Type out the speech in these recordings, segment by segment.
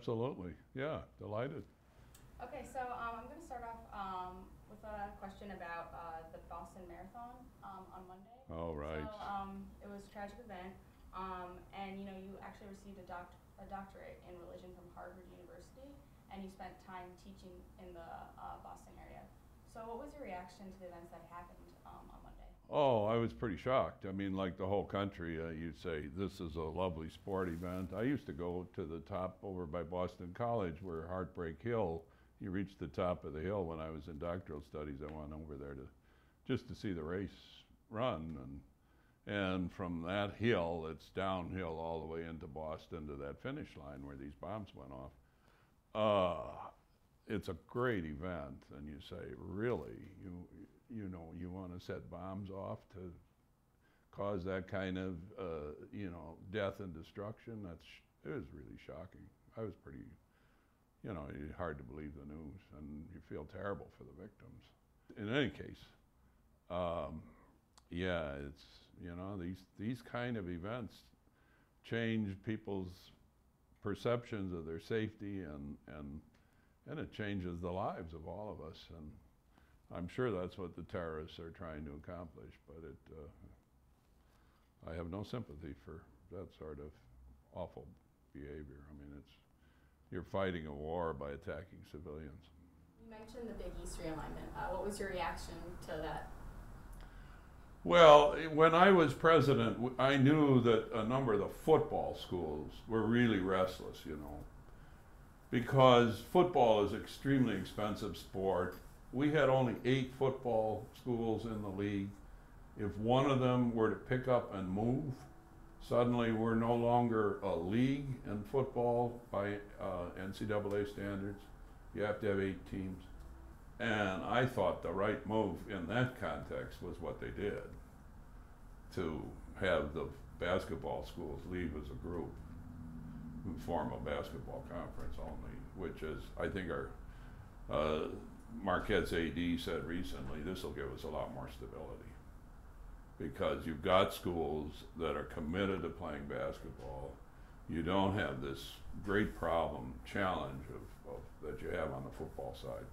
absolutely. Yeah, delighted. Okay, so I'm going to start off with a question about the Boston Marathon on Monday. All right. So it was a tragic event, and you actually received a doctorate in religion from Harvard University, and you spent time teaching in the Boston area. So what was your reaction to the events that happened on Monday? Oh, I was pretty shocked. I mean, like the whole country, you'd say, this is a lovely sport event. I used to go to the top over by Boston College where Heartbreak Hill, you reach the top of the hill. When I was in doctoral studies, I went over there just to see the race run. And from that hill, it's downhill all the way into Boston to that finish line where these bombs went off. It's a great event, and you say, really, you want to set bombs off to cause that kind of death and destruction? It was really shocking. I was pretty, it's hard to believe the news, and you feel terrible for the victims. In any case, yeah, it's these kind of events change people's perceptions of their safety, and it changes the lives of all of us. And I'm sure that's what the terrorists are trying to accomplish, but I have no sympathy for that sort of awful behavior. I mean, you're fighting a war by attacking civilians. You mentioned the big East realignment. What was your reaction to that? Well, when I was president, I knew that a number of the football schools were really restless, because football is an extremely expensive sport. We had only 8 football schools in the league. If one of them were to pick up and move, suddenly we're no longer a league in football by NCAA standards. You have to have 8 teams. And I thought the right move in that context was what they did, to have the basketball schools leave as a group and form a basketball conference only, which is, I think our Marquette's AD said recently, this will give us a lot more stability, because you've got schools that are committed to playing basketball. You don't have this great challenge that you have on the football side.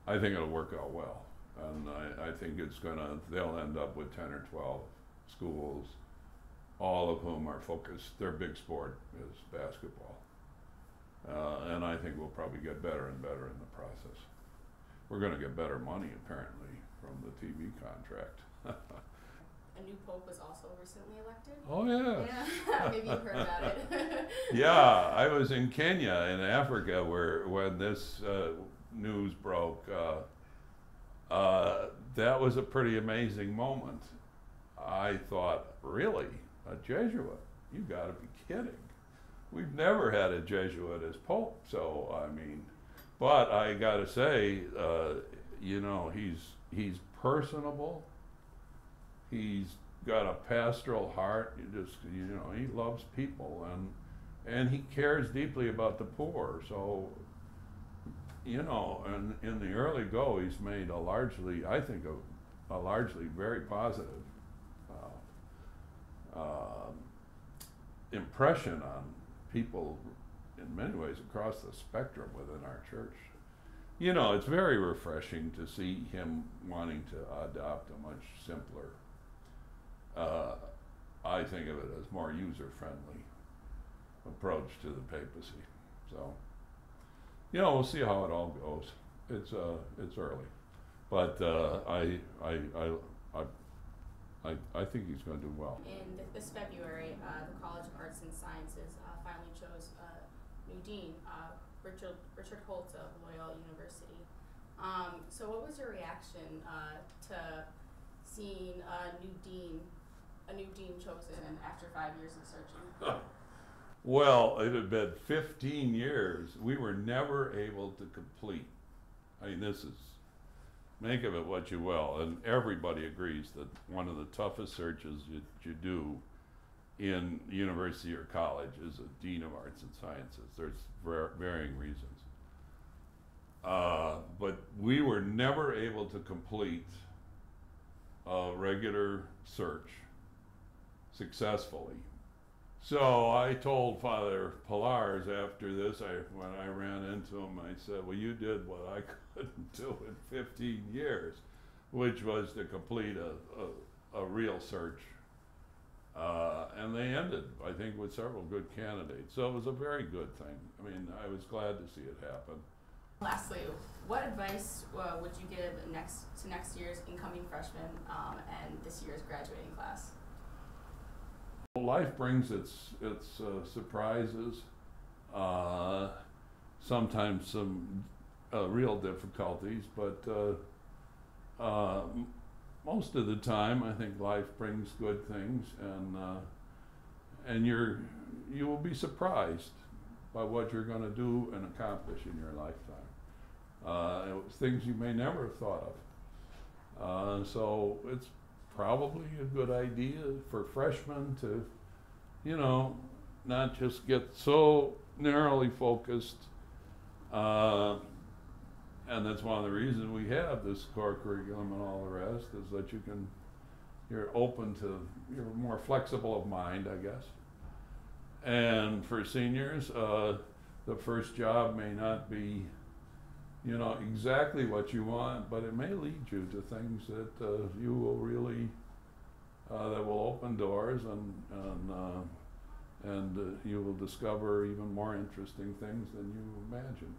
I think it'll work out well, and I think they'll end up with 10 or 12 schools, all of whom are focused. Their big sport is basketball, and I think we'll probably get better and better in the process. We're going to get better money, apparently, from the TV contract. A new pope was also recently elected. Oh, yeah. Yeah. Maybe you've heard about it. Yeah, I was in Kenya, in Africa, when this news broke. That was a pretty amazing moment. I thought, really? A Jesuit? You got to be kidding. We've never had a Jesuit as pope, so I mean, but I got to say, he's personable. He's got a pastoral heart. He loves people, and he cares deeply about the poor. So, and in the early go, he's made a largely very positive impression on people in many ways across the spectrum within our church. It's very refreshing to see him wanting to adopt a much simpler, I think of it as more user-friendly approach to the papacy. So, we'll see how it all goes. It's early, but I think he's going to do well. In this February, the College of Arts and Sciences finally chose a new dean, Richard Holtz of Loyola University. So what was your reaction to seeing a new dean chosen after 5 years of searching? Well, it had been 15 years. We were never able to complete. I mean, make of it what you will, and everybody agrees that one of the toughest searches you do in university or college is a dean of arts and sciences. There's varying reasons. But we were never able to complete a regular search successfully So I told Father Pillars after this, when I ran into him, I said, well, you did what I couldn't do in 15 years, which was to complete a real search. And they ended, I think, with several good candidates. So it was a very good thing. I mean, I was glad to see it happen. Lastly, what advice would you give to next year's incoming freshmen and this year's graduating class? Well, life brings its surprises, sometimes some real difficulties, but most of the time I think life brings good things, and you will be surprised by what you're going to do and accomplish in your lifetime. It was things you may never have thought of. So it's probably a good idea for freshmen to, not just get so narrowly focused. And that's one of the reasons we have this core curriculum and all the rest, is that you're open to, you're more flexible of mind, I guess. And for seniors, the first job may not be, exactly what you want, but it may lead you to things that you will really, that will open doors, and you will discover even more interesting things than you imagined.